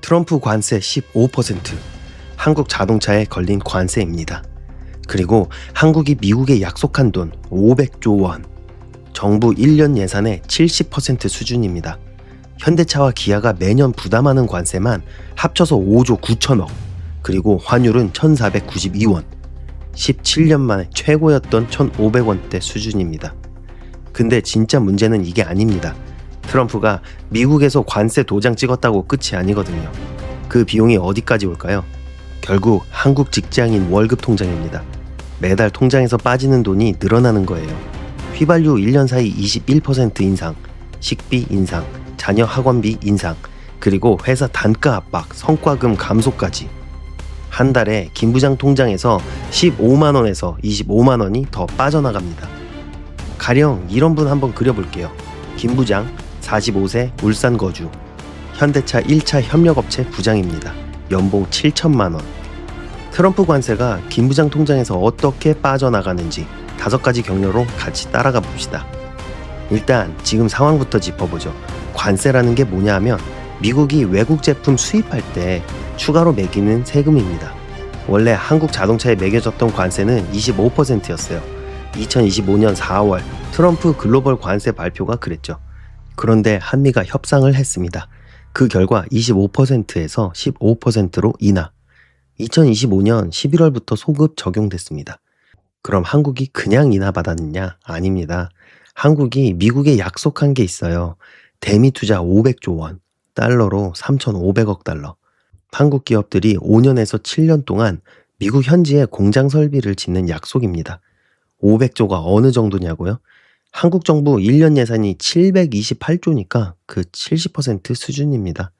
트럼프 관세 15%, 한국 자동차에 걸린 관세입니다. 그리고 한국이 미국에 약속한 돈 500조 원, 정부 1년 예산의 70% 수준입니다. 현대차와 기아가 매년 부담하는 관세만 합쳐서 5조 9천억, 그리고 환율은 1,492원, 17년 만에 최고였던 1,500원대 수준입니다. 근데 진짜 문제는 이게 아닙니다. 트럼프가 미국에서 관세 도장 찍었다고 끝이 아니거든요. 그 비용이 어디까지 올까요? 결국 한국 직장인 월급 통장입니다. 매달 통장에서 빠지는 돈이 늘어나는 거예요. 휘발유 1년 사이 21% 인상, 식비 인상, 자녀 학원비 인상, 그리고 회사 단가 압박, 성과금 감소까지. 한 달에 김 부장 통장에서 15만원에서 25만원이 더 빠져나갑니다. 가령 이런 분 한번 그려볼게요. 김 부장 45세 울산 거주, 현대차 1차 협력업체 부장입니다. 연봉 7천만원. 트럼프 관세가 김 부장 통장에서 어떻게 빠져나가는지 5가지 경로로 같이 따라가 봅시다. 일단 지금 상황부터 짚어보죠. 관세라는 게 뭐냐 하면 미국이 외국 제품 수입할 때 추가로 매기는 세금입니다. 원래 한국 자동차에 매겨졌던 관세는 25%였어요. 2025년 4월 트럼프 글로벌 관세 발표가 그랬죠. 그런데 한미가 협상을 했습니다. 그 결과 25%에서 15%로 인하. 2025년 11월부터 소급 적용됐습니다. 그럼 한국이 그냥 인하받았느냐? 아닙니다. 한국이 미국에 약속한 게 있어요. 대미 투자 500조 원, 달러로 3,500억 달러. 한국 기업들이 5년에서 7년 동안 미국 현지에 공장 설비를 짓는 약속입니다. 500조가 어느 정도냐고요? 한국 정부 1년 예산이 728조니까 그 70% 수준입니다.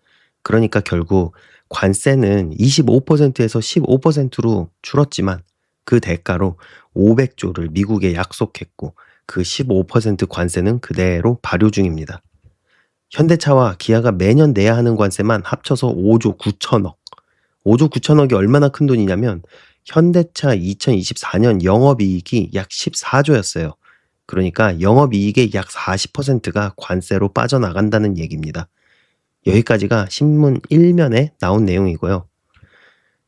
그러니까 결국 관세는 25%에서 15%로 줄었지만 그 대가로 500조를 미국에 약속했고 그 15% 관세는 그대로 발효 중입니다. 현대차와 기아가 매년 내야 하는 관세만 합쳐서 5조 9천억. 5조 9천억이 얼마나 큰 돈이냐면 현대차 2024년 영업이익이 약 14조였어요. 그러니까 영업이익의 약 40%가 관세로 빠져나간다는 얘기입니다. 여기까지가 신문 1면에 나온 내용이고요.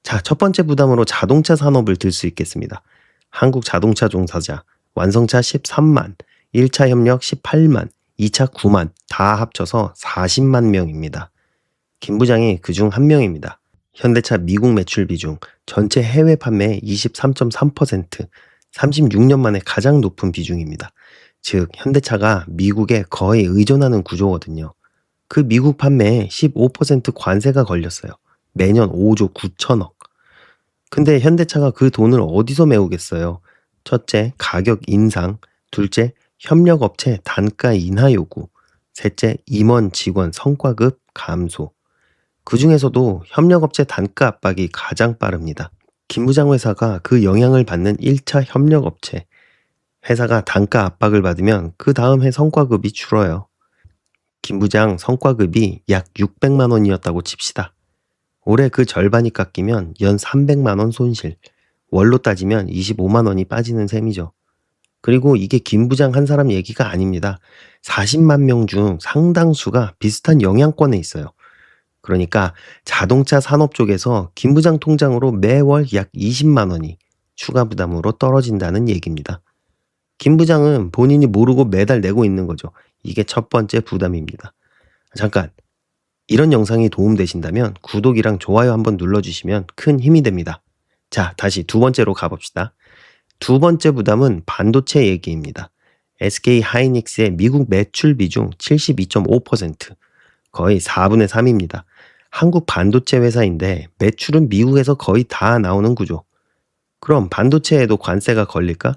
자, 첫 번째 부담으로 자동차 산업을 들 수 있겠습니다. 한국 자동차 종사자, 완성차 13만, 1차 협력 18만, 2차 9만, 다 합쳐서 40만 명입니다. 김 부장이 그중 한 명입니다. 현대차 미국 매출 비중, 전체 해외 판매의 23.3%, 36년 만에 가장 높은 비중입니다. 즉, 현대차가 미국에 거의 의존하는 구조거든요. 그 미국 판매에 15% 관세가 걸렸어요. 매년 5조 9천억. 근데 현대차가 그 돈을 어디서 메우겠어요? 첫째, 가격 인상. 둘째, 협력업체 단가 인하 요구. 셋째, 임원 직원 성과급 감소. 그 중에서도 협력업체 단가 압박이 가장 빠릅니다. 김 부장 회사가 그 영향을 받는 1차 협력업체. 회사가 단가 압박을 받으면 그 다음 해 성과급이 줄어요. 김 부장 성과급이 약 600만 원이었다고 칩시다. 올해 그 절반이 깎이면 연 300만 원 손실. 월로 따지면 25만 원이 빠지는 셈이죠. 그리고 이게 김 부장 한 사람 얘기가 아닙니다. 40만 명 중 상당수가 비슷한 영향권에 있어요. 그러니까 자동차 산업 쪽에서 김 부장 통장으로 매월 약 20만 원이 추가 부담으로 떨어진다는 얘기입니다. 김 부장은 본인이 모르고 매달 내고 있는 거죠. 이게 첫 번째 부담입니다. 잠깐, 이런 영상이 도움되신다면 구독이랑 좋아요 한번 눌러주시면 큰 힘이 됩니다. 자, 다시 두 번째로 가봅시다. 두 번째 부담은 반도체 얘기입니다. SK 하이닉스의 미국 매출 비중 72.5%, 거의 4분의 3입니다. 한국 반도체 회사인데 매출은 미국에서 거의 다 나오는 구조. 그럼 반도체에도 관세가 걸릴까?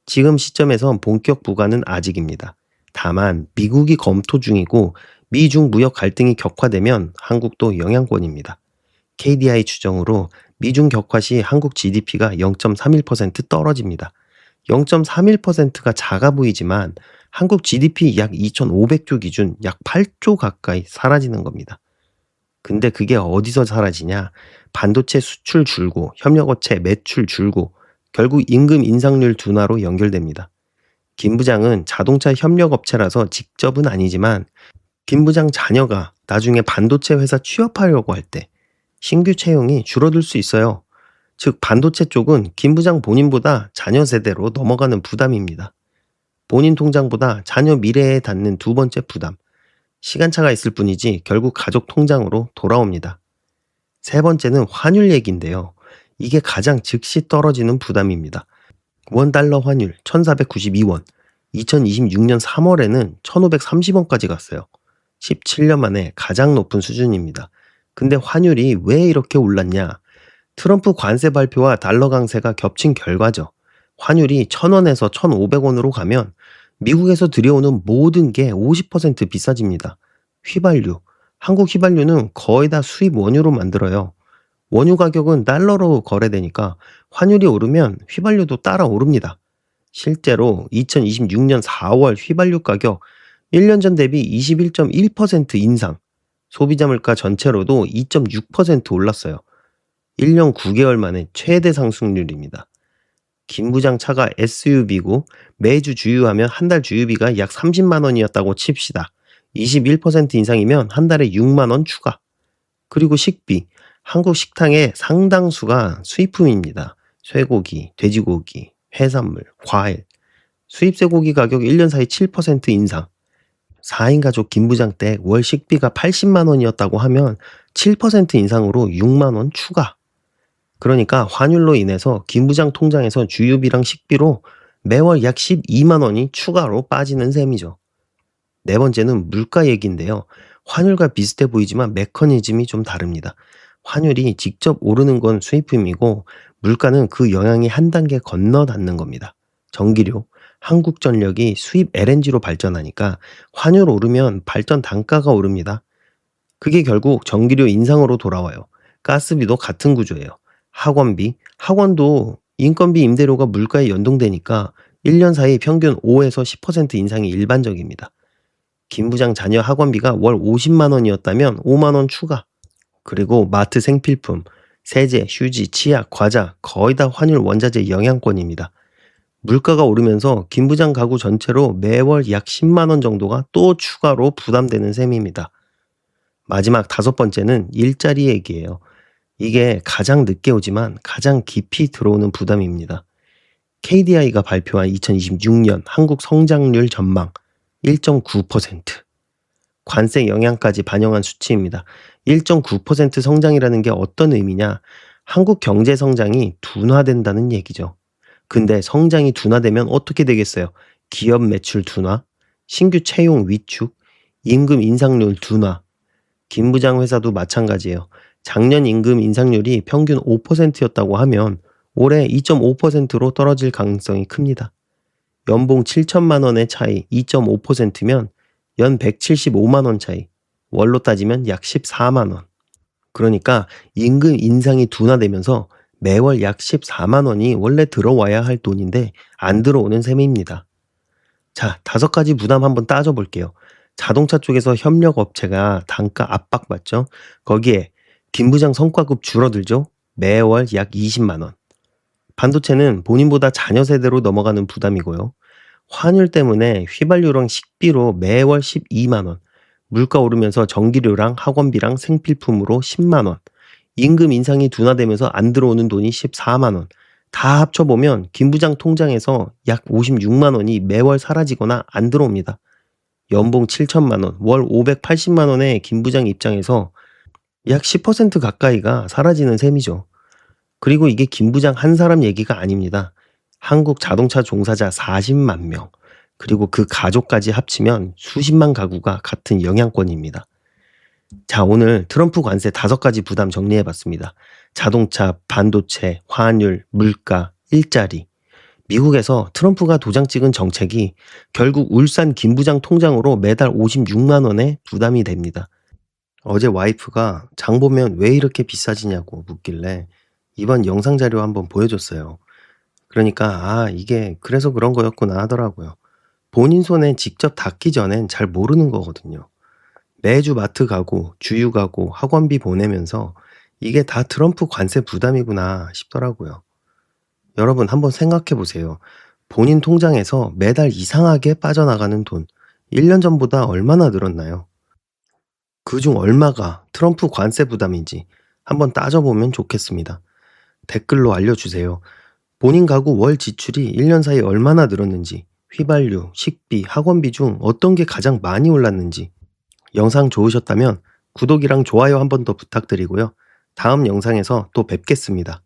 지금 시점에선 본격 부과는 아직입니다. 다만 미국이 검토 중이고 미중 무역 갈등이 격화되면 한국도 영향권입니다. KDI 추정으로 미중 격화 시 한국 GDP가 0.31% 떨어집니다. 0.31%가 작아 보이지만 한국 GDP 약 2,500조 기준 약 8조 가까이 사라지는 겁니다. 근데 그게 어디서 사라지냐? 반도체 수출 줄고 협력업체 매출 줄고 결국 임금 인상률 둔화로 연결됩니다. 김 부장은 자동차 협력업체라서 직접은 아니지만 김 부장 자녀가 나중에 반도체 회사 취업하려고 할 때 신규 채용이 줄어들 수 있어요. 즉, 반도체 쪽은 김 부장 본인보다 자녀 세대로 넘어가는 부담입니다. 본인 통장보다 자녀 미래에 닿는 두 번째 부담. 시간차가 있을 뿐이지 결국 가족 통장으로 돌아옵니다. 세 번째는 환율 얘기인데요. 이게 가장 즉시 떨어지는 부담입니다. 원 달러 환율 1492원. 2026년 3월에는 1530원까지 갔어요. 17년 만에 가장 높은 수준입니다. 근데 환율이 왜 이렇게 올랐냐? 트럼프 관세 발표와 달러 강세가 겹친 결과죠. 환율이 1000원에서 1500원으로 가면 미국에서 들여오는 모든 게 50% 비싸집니다. 휘발유. 한국 휘발유는 거의 다 수입 원유로 만들어요. 원유 가격은 달러로 거래되니까 환율이 오르면 휘발유도 따라 오릅니다. 실제로 2026년 4월 휘발유 가격 1년 전 대비 21.1% 인상, 소비자 물가 전체로도 2.6% 올랐어요. 1년 9개월 만에 최대 상승률입니다. 김 부장 차가 SUV고 매주 주유하면 한 달 주유비가 약 30만 원이었다고 칩시다. 21% 인상이면 한 달에 6만 원 추가. 그리고 식비, 한국 식당의 상당수가 수입품입니다. 쇠고기, 돼지고기, 해산물, 과일. 수입 쇠고기 가격 1년 사이 7% 인상. 4인 가족 김 부장 때 월 식비가 80만 원이었다고 하면 7% 인상으로 6만 원 추가. 그러니까 환율로 인해서 김 부장 통장에서 주유비랑 식비로 매월 약 12만 원이 추가로 빠지는 셈이죠. 네 번째는 물가 얘기인데요. 환율과 비슷해 보이지만 메커니즘이 좀 다릅니다. 환율이 직접 오르는 건 수입품이고 물가는 그 영향이 한 단계 건너 닿는 겁니다. 전기료, 한국전력이 수입 LNG로 발전하니까 환율 오르면 발전 단가가 오릅니다. 그게 결국 전기료 인상으로 돌아와요. 가스비도 같은 구조예요. 학원비, 학원도 인건비 임대료가 물가에 연동되니까 1년 사이 평균 5에서 10% 인상이 일반적입니다. 김 부장 자녀 학원비가 월 50만 원이었다면 5만 원 추가. 그리고 마트 생필품, 세제, 휴지, 치약, 과자 거의 다 환율 원자재 영향권입니다. 물가가 오르면서 김 부장 가구 전체로 매월 약 10만 원 정도가 또 추가로 부담되는 셈입니다. 마지막 다섯 번째는 일자리 얘기예요. 이게 가장 늦게 오지만 가장 깊이 들어오는 부담입니다. KDI가 발표한 2026년 한국 성장률 전망 1.9%. 관세 영향까지 반영한 수치입니다. 1.9% 성장이라는 게 어떤 의미냐? 한국 경제 성장이 둔화된다는 얘기죠. 근데 성장이 둔화되면 어떻게 되겠어요? 기업 매출 둔화, 신규 채용 위축, 임금 인상률 둔화. 김 부장 회사도 마찬가지예요. 작년 임금 인상률이 평균 5%였다고 하면 올해 2.5%로 떨어질 가능성이 큽니다. 연봉 7천만 원의 차이 2.5%면 연 175만 원 차이, 월로 따지면 약 14만 원. 그러니까 임금 인상이 둔화되면서 매월 약 14만 원이 원래 들어와야 할 돈인데 안 들어오는 셈입니다. 자, 5가지 부담 한번 따져볼게요. 자동차 쪽에서 협력업체가 단가 압박받죠. 거기에 김 부장 성과급 줄어들죠. 매월 약 20만 원. 반도체는 본인보다 자녀 세대로 넘어가는 부담이고요. 환율 때문에 휘발유랑 식비로 매월 12만 원. 물가 오르면서 전기료랑 학원비랑 생필품으로 10만 원. 임금 인상이 둔화되면서 안 들어오는 돈이 14만 원. 다 합쳐보면 김 부장 통장에서 약 56만 원이 매월 사라지거나 안 들어옵니다. 연봉 7천만 원, 월 580만 원의 김 부장 입장에서 약 10% 가까이가 사라지는 셈이죠. 그리고 이게 김 부장 한 사람 얘기가 아닙니다. 한국 자동차 종사자 40만 명, 그리고 그 가족까지 합치면 수십만 가구가 같은 영향권입니다. 자, 오늘 트럼프 관세 5가지 부담 정리해봤습니다. 자동차, 반도체, 환율, 물가, 일자리. 미국에서 트럼프가 도장 찍은 정책이 결국 울산 김 부장 통장으로 매달 56만 원의 부담이 됩니다. 어제 와이프가 장 보면 왜 이렇게 비싸지냐고 묻길래 이번 영상 자료 한번 보여줬어요. 그러니까 이게 그래서 그런 거였구나 하더라고요. 본인 손에 직접 닿기 전엔 잘 모르는 거거든요. 매주 마트 가고 주유 가고 학원비 보내면서 이게 다 트럼프 관세 부담이구나 싶더라고요. 여러분 한번 생각해 보세요. 본인 통장에서 매달 이상하게 빠져나가는 돈 1년 전보다 얼마나 늘었나요? 그중 얼마가 트럼프 관세 부담인지 한번 따져보면 좋겠습니다. 댓글로 알려주세요. 본인 가구 월 지출이 1년 사이 얼마나 늘었는지, 휘발유, 식비, 학원비 중 어떤 게 가장 많이 올랐는지. 영상 좋으셨다면 구독이랑 좋아요 한 번 더 부탁드리고요. 다음 영상에서 또 뵙겠습니다.